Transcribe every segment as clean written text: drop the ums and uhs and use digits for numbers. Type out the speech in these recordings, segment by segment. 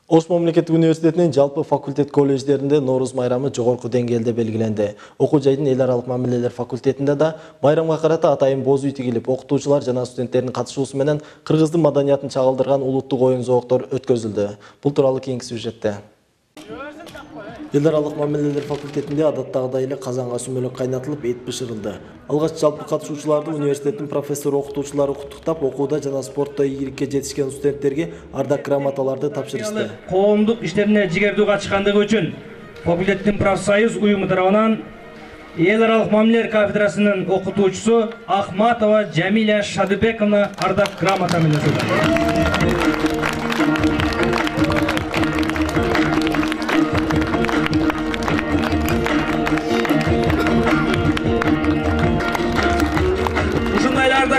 Ош мамлекеттик университетинин жалпы факультет колледждеринде Нооруз майрамы жогорку деңгээлде белгиленди. Окуу жайдын эл аралык мамилелер факультетинде да майрамга карата атайын боз үй тигилип, окутуучулар жана студенттердин катышуусу менен кыргыздын маданиятын чагылдырган улуттук оюн-зооктор өткөзүлдү. Бул тууралуу кийинки сюжетте. Эл аралык мамилелер факультетинде адаттагыдай эле казанга сүмөлөк кайнатылып, эт бышырылды. Алгач жалпы катышуучуларды университеттин профессор окутуучулары куттуктап, окууда жана спортто ийгиликке жетишкен студенттерге ардак грамоталарды тапшырышты. Коомдук иштерине жигердүү катышкандыгы үчүн факультеттин профсоюз уюму тарабынан эл аралык мамилелер кафедрасынын окутуучусу Ахматова Жамиля Шадыбековна ардак грамота менен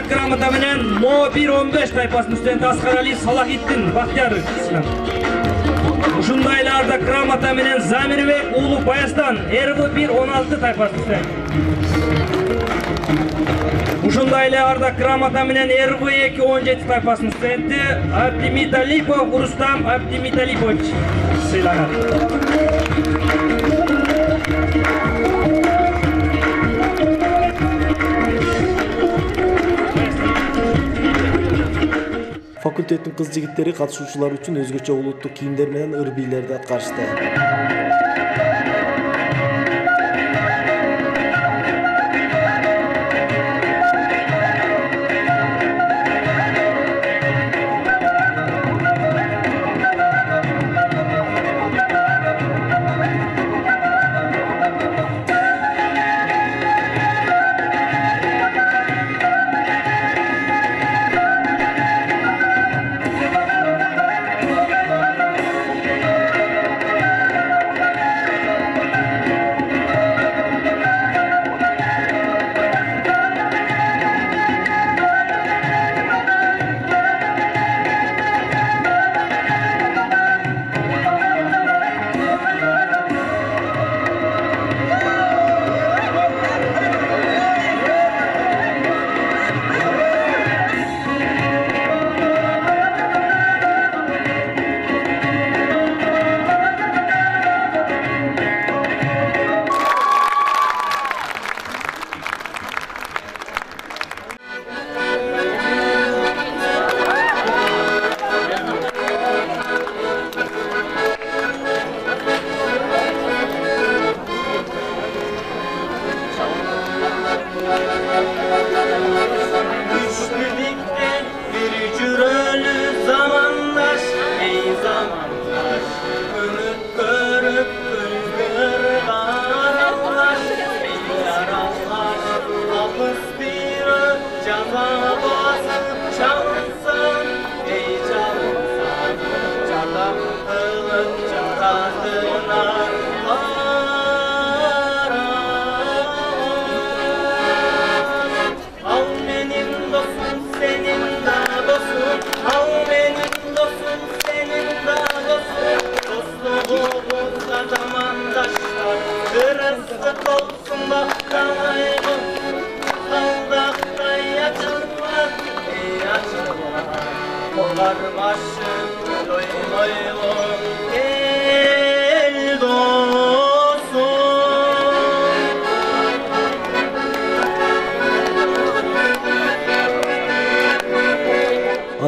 грамота менен Мо 1-15 тайпасынын студенти Аскарали Салахитдин Бактияр исмин. Ушундай эле ардак грамота менен Замирбек уулу Баястан РВ 1-16 тайпасынын студенти. Ушундай эле ардак грамота менен РВ 2-17 тайпасынын студенти Абдимиталипов Рустам Абдимиталипович сыйлаган. Факультеттин кыз-жигиттери катышуучулар үчүн өзгөчө улуттук кийимдер менен ыр-бийлерди аткарышты.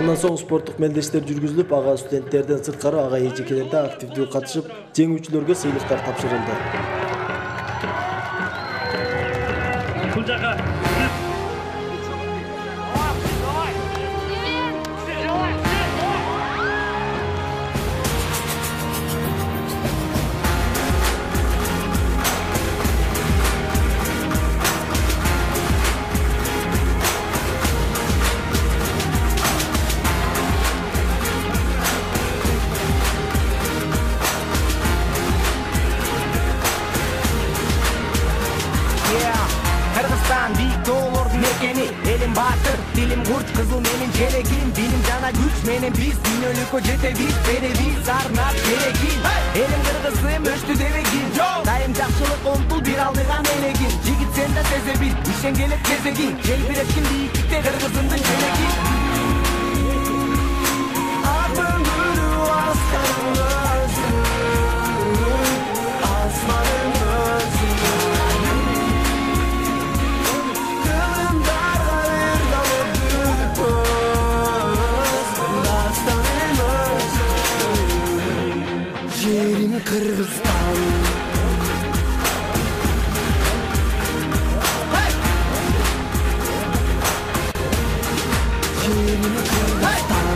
Андан соң спорттук мелдештер жүргүзүлүп, ага студенттерден сырткары ага эжекелер да активдүү катышып, жеңүүчүлөргө сыйлыктар тапшырылды. Elim batır, dilim kurt, kızıl benim gerekim. Bilim cana güç, benim biz dünölükö jetebiz, berebiz, arnap gerekin. Elim kırgızım, öçtü devekin. Dayım jakşılık ontul bir aldırgan elegin. Jigit sen de sezebil, işen gelip gezegin. Jelbiretkin biyiklikte kırgızımdın gerekin. Apın gülü aslanı Kırgızstan. Yerim Kırgızstan.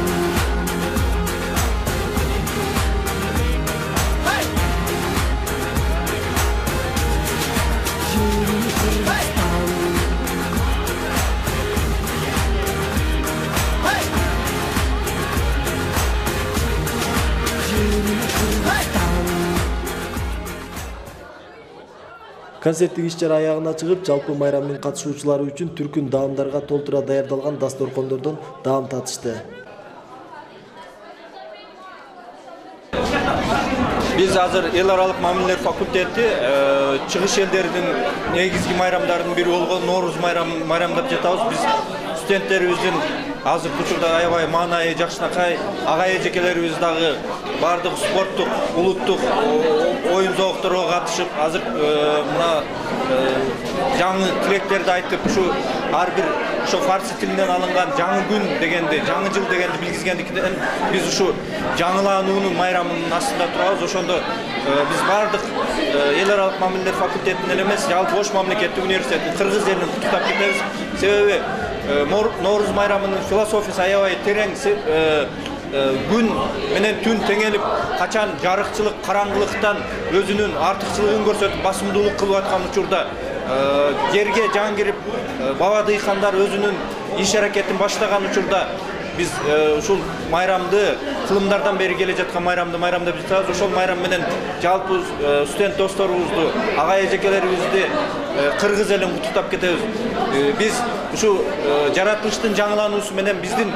Yerim Kırgızstan. Концерттик иш-чара аягына чыгып, жалпы майрамдын катышуучулары үчүн түркүн даамдарга толтура даярдалган дасторкондордон даам татышты. Biz hazır el aralык мамилелер факультети чыгыш элдердин негизги майрамдарынын бири болгон Норуз майрамдап жатабыз. Биз студенттерибиздин азыр учурда аябай маанайы жакшынакай, ага эжекелерибиз дагы бардык спорттук, улуттук оюн зоокторго катышып, азыр мына жаңы тилектерди айтып, ушу ар бир ошо фарсы тилинен алынган жаңы күн дегенди, жаңы жыл дегенди билгизгендиктен биз ушу жаңылануунун майрамынын астында турабыз. Ошондо биз бардык эл аралык мамилелер факультетинин эле эмес, жалпы Ош мамлекеттик университетин кыргыз элин куттуктап кетебиз. Себеби Норуз майрамынын философиясы аябай терең. Gün менен түн теңелип, качан жарыкчылык караңгылыктан өзүнүн артыкчылыгын көрсөтүп, басымдуулук кылып аткан учурда жерге жан кирип, баба дыйкандар өзүнүн иш аракетин баштаган учурда биз ушул майрамды кылымдардан бери келе жаткан майрамдап жатабыз. Ошол майрам менен жалпы студент досторубузду, ага эжекелерибизди кыргыз элин куттуктап кетебиз. Биз ушу жаратылыштын жаңылануусу менен биздин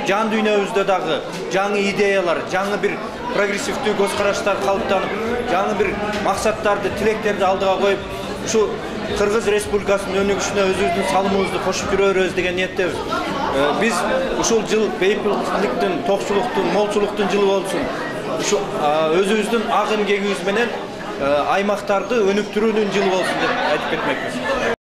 жан дүйнөбүздө дагы жаңы идеялар, жаңы бир прогрессивдүү көз караштар калыптанып, жаңы бир максаттарды, тилектерди алдыга коюп, ушу Кыргыз Республикасынын өнүгүшүнө өзүбүздүн салымыбызды кошуп жүрөбүз деген ниеттебиз. Биз ушул жыл бейпилдиктин, токчулуктун, молчулуктун жылы болсун. Ушу өзүбүздүн ак эмгегибиз менен аймактарды өнүктүрүүнүн жылы болсун деп айтып кетмекпиз.